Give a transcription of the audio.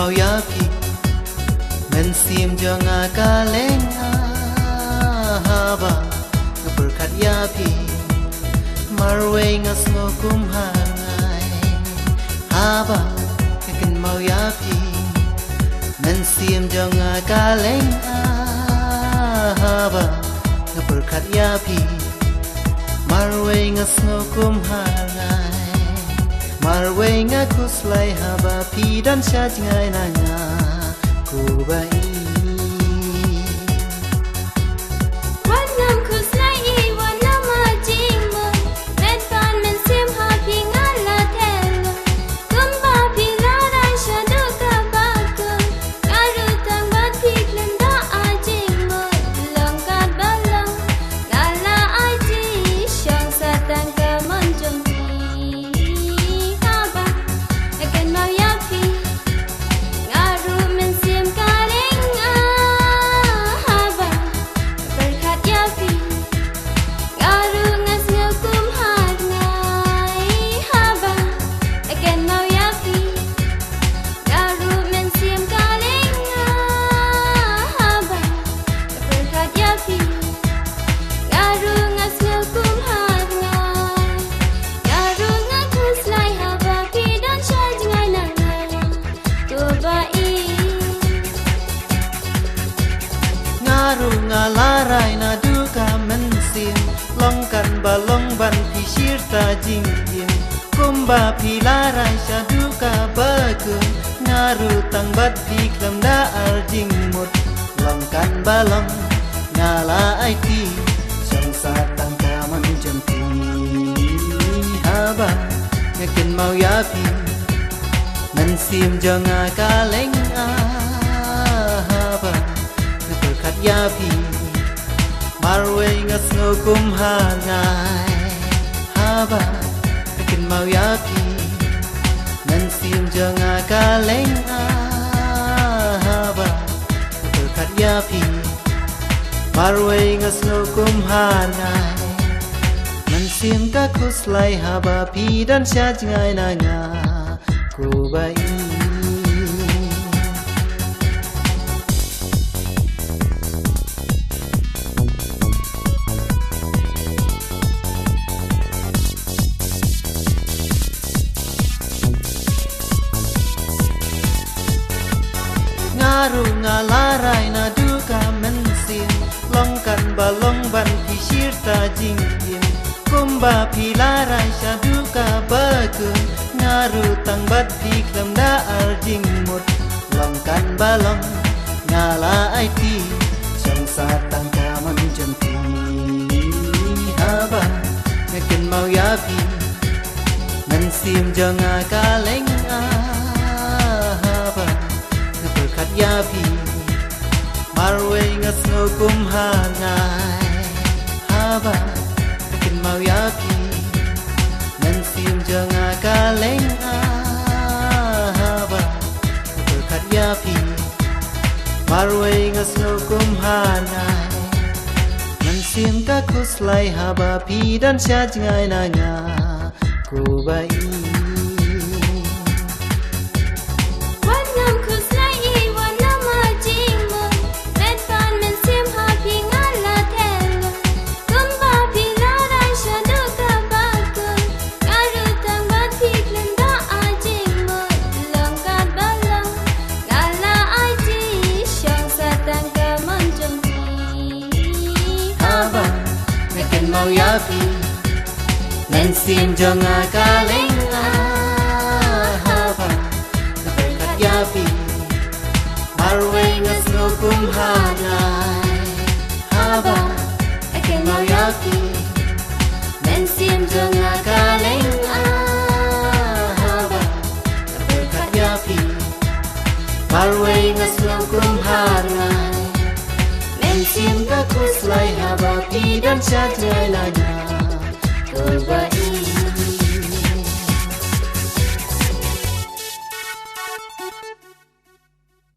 mau ya pi men sim jonga kalenga haba berkat ya pi marwe ngasmo kum hangai haba ken mau ya pi men sim jonga kalenga haba berkat ya pi marwe ngasmo kum hangai marwe ngakuslai haba pi dan syajngai nanga kubai ngalarai na duka mensim longkan balong ban pisir ta jingin kumba pilarai syaduka bagun ngaru tang bat piklam da arjingmut longkan balong ngala aiti sangsa tang kaman jempi haba yakin mau yapi mensim jonga kaleng haba berkat yapi marwe ngasno kum hangai haba yakin mau yapi mensim jonga kaleng haba berkat yapi marwe ngasno kum hangai mensim kakuslai haba pi dan syajngai nanga kubai ngaru ngalarai na duka mensim longkan balong ban pisir ta jingin kumba pilarai syaduka bagun ngaru tang bat piklam da arjingmut longkan balong ngala aiti sangsa tang kaman jempi haba yakin mau yapi mensim jonga kaleng haba berkat yapi marwe ngasno kum hangai haba yakin mau yapi mensim jonga kaleng haba berkat yapi marwe ngasno kum hangai mensim kakuslai haba pi dan syajngai nanga kubai mau yapi mensim jonga kaleng haba berkat yapi marwe ngasno kum hangai haba yakin mau yapi mensim jonga kaleng haba berkat yapi marwe ngasno kum hangai mensim kakuslai haba pi dan syajngai nanga